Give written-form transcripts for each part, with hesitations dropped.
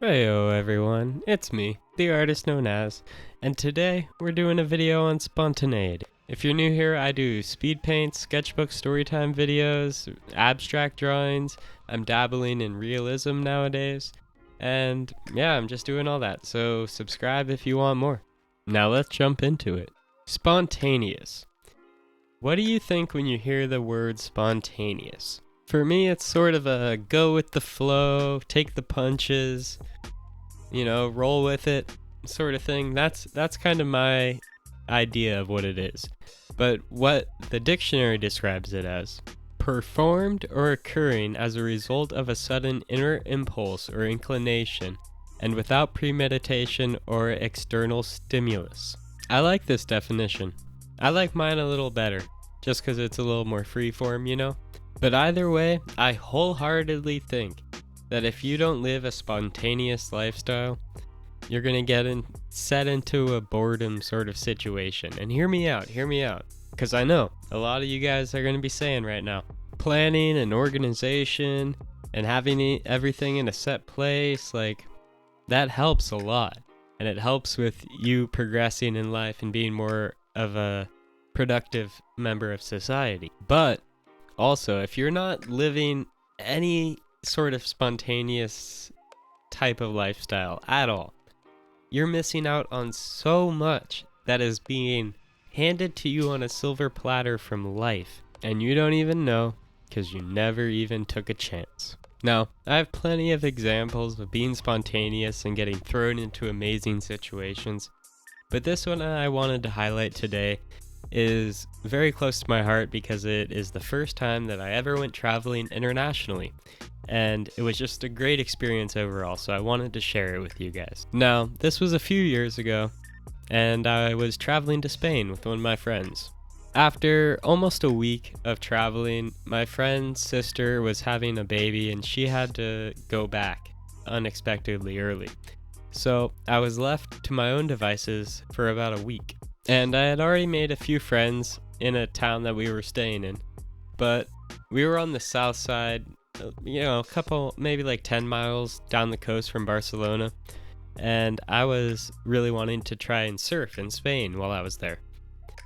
Heyo everyone, it's me, the artist known as, and today we're doing a video on spontaneity. If you're new here, I do speed paint, sketchbook, storytime videos, abstract drawings. I'm dabbling in realism nowadays, and yeah, I'm just doing all that, so subscribe if you want more. Now let's jump into it. Spontaneous. What do you think when you hear the word spontaneous? For me, it's sort of a go with the flow, take the punches, roll with it sort of thing. That's kind of my idea of what it is. But what the dictionary describes it as: performed or occurring as a result of a sudden inner impulse or inclination and without premeditation or external stimulus. I like this definition. I like mine a little better, just because it's a little more freeform. But either way, I wholeheartedly think that if you don't live a spontaneous lifestyle, you're going to get set into a boredom sort of situation. And hear me out, because I know a lot of you guys are going to be saying right now, planning and organization and having everything in a set place, like, that helps a lot. And it helps with you progressing in life and being more of a productive member of society. But also, if you're not living any sort of spontaneous type of lifestyle at all, you're missing out on so much that is being handed to you on a silver platter from life, and you don't even know because you never even took a chance. Now, I have plenty of examples of being spontaneous and getting thrown into amazing situations, but this one I wanted to highlight today is very close to my heart because it is the first time that I ever went traveling internationally, and it was just a great experience overall, so I wanted to share it with you guys. Now, this was a few years ago, and I was traveling to Spain with one of my friends. After almost a week of traveling, my friend's sister was having a baby and she had to go back unexpectedly early. So I was left to my own devices for about a week. And I had already made a few friends in a town that we were staying in, but we were on the south side, a couple, maybe like 10 miles down the coast from Barcelona, and I was really wanting to try and surf in Spain while I was there.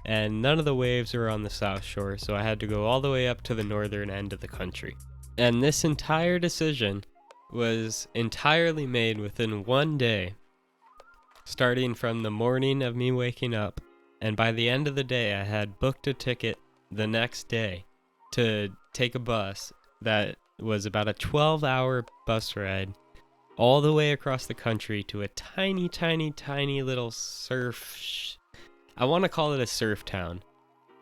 And none of the waves were on the south shore, so I had to go all the way up to the northern end of the country. And this entire decision was entirely made within one day, starting from the morning of me waking up. And by the end of the day, I had booked a ticket the next day to take a bus that was about a 12-hour bus ride all the way across the country to a tiny, tiny, tiny little I want to call it a surf town,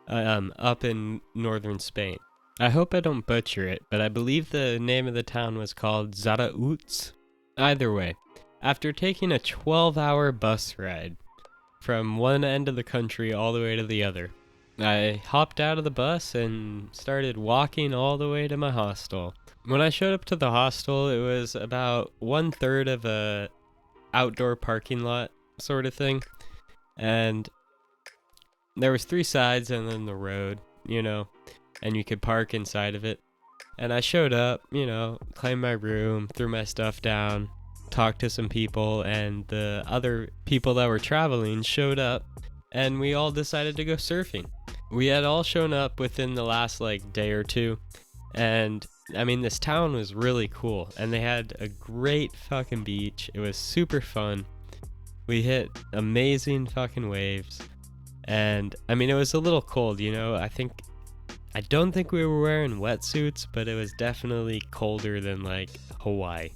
up in northern Spain. I hope I don't butcher it, but I believe the name of the town was called Zarautz. Either way, after taking a 12-hour bus ride from one end of the country all the way to the other, I hopped out of the bus and started walking all the way to my hostel. When I showed up to the hostel, it was about 1/3 of a outdoor parking lot sort of thing, and there was 3 sides and then the road, and you could park inside of it. And I showed up, claimed my room, threw my stuff down, talked to some people, and the other people that were traveling showed up, and we all decided to go surfing. We had all shown up within the last day or two, and this town was really cool, and they had a great fucking beach. It was super fun. We hit amazing fucking waves, and it was a little cold, I don't think we were wearing wetsuits, but it was definitely colder than Hawaii,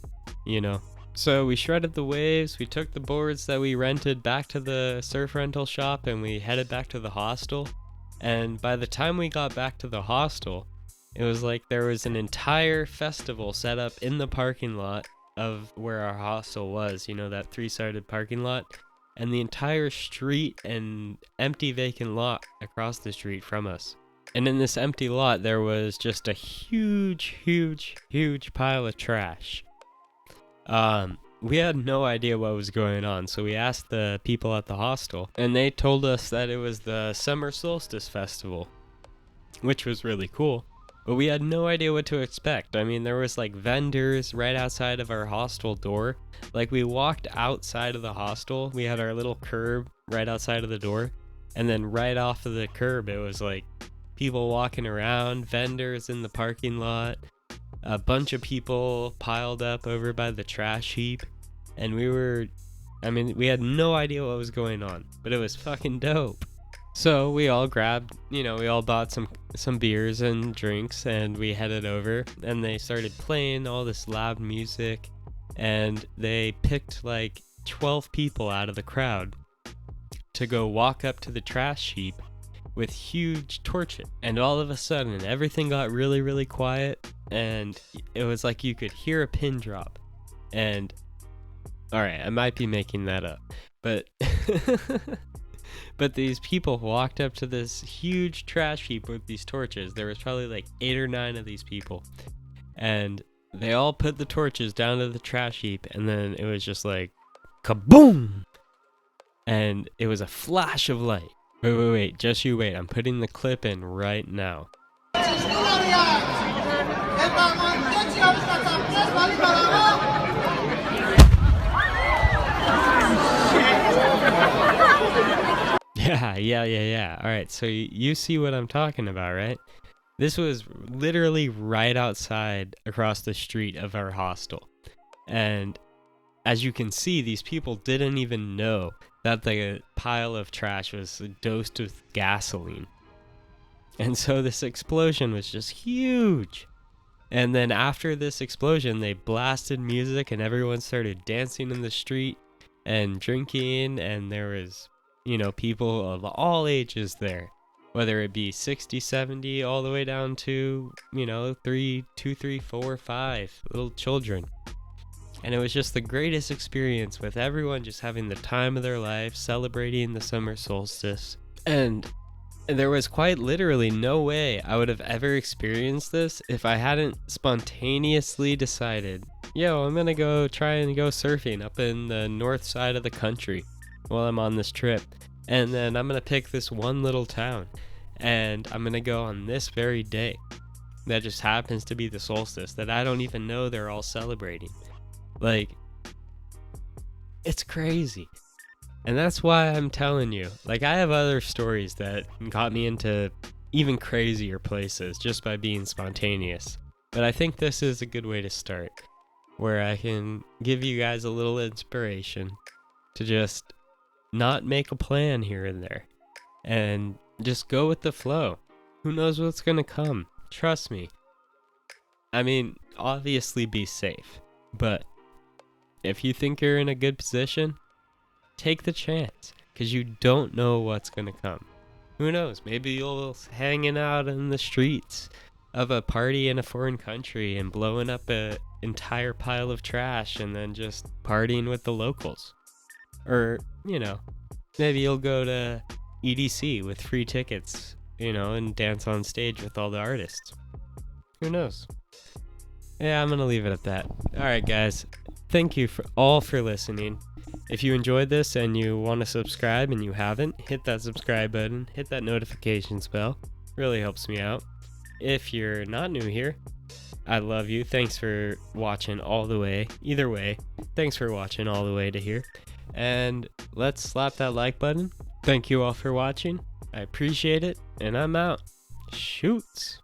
So we shredded the waves, we took the boards that we rented back to the surf rental shop, and we headed back to the hostel. And by the time we got back to the hostel, it was like there was an entire festival set up in the parking lot of where our hostel was, that 3-sided parking lot, and the entire street and empty vacant lot across the street from us. And in this empty lot, there was just a huge, huge, huge pile of trash. We had no idea what was going on, so we asked the people at the hostel, and they told us that it was the Summer Solstice Festival, which was really cool. But we had no idea what to expect. I mean, there was like vendors right outside of our hostel door. Like, we walked outside of the hostel. We had our little curb right outside of the door. And then right off of the curb, it was like people walking around, vendors in the parking lot, a bunch of people piled up over by the trash heap. And we had no idea what was going on, but it was fucking dope. So we all we all bought some beers and drinks, and we headed over, and they started playing all this loud music, and they picked like 12 people out of the crowd to go walk up to the trash heap with huge torches. And all of a sudden, everything got really, really quiet, and it was like you could hear a pin drop. And alright, I might be making that up, but but these people walked up to this huge trash heap with these torches. There was probably like 8 or 9 of these people, and they all put the torches down to the trash heap, and then it was just like kaboom, and it was a flash of light. Wait, just you wait, I'm putting the clip in right now. Yeah. Alright, so you see what I'm talking about, right? This was literally right outside across the street of our hostel. And as you can see, these people didn't even know that the pile of trash was dosed with gasoline. And so this explosion was just huge. And then after this explosion, they blasted music and everyone started dancing in the street and drinking, and there was people of all ages there, whether it be 60, 70, all the way down to, 2, 3, 4, 5 little children. And it was just the greatest experience, with everyone just having the time of their life, celebrating the summer solstice. And there was quite literally no way I would have ever experienced this if I hadn't spontaneously decided, I'm gonna go try and go surfing up in the north side of the country while I'm on this trip. And then I'm gonna pick this one little town, and I'm gonna go on this very day that just happens to be the solstice that I don't even know they're all celebrating. Like, it's crazy. And that's why I'm telling you, like, I have other stories that got me into even crazier places just by being spontaneous. But I think this is a good way to start, where I can give you guys a little inspiration to just not make a plan here and there and just go with the flow. Who knows what's gonna come? Trust me. I mean, obviously be safe, but if you think you're in a good position, take the chance, because you don't know what's gonna come. Who knows? Maybe you'll hanging out in the streets of a party in a foreign country and blowing up an entire pile of trash and then just partying with the locals. Or, maybe you'll go to EDC with free tickets, and dance on stage with all the artists. Who knows? Yeah, I'm gonna leave it at that. Alright guys, thank you for listening. If you enjoyed this and you want to subscribe and you haven't, hit that subscribe button, hit that notifications bell. Really helps me out. If you're not new here, I love you. Thanks for watching all the way. Either way, thanks for watching all the way to here. And let's slap that like button. Thank you all for watching. I appreciate it, and I'm out. Shoots.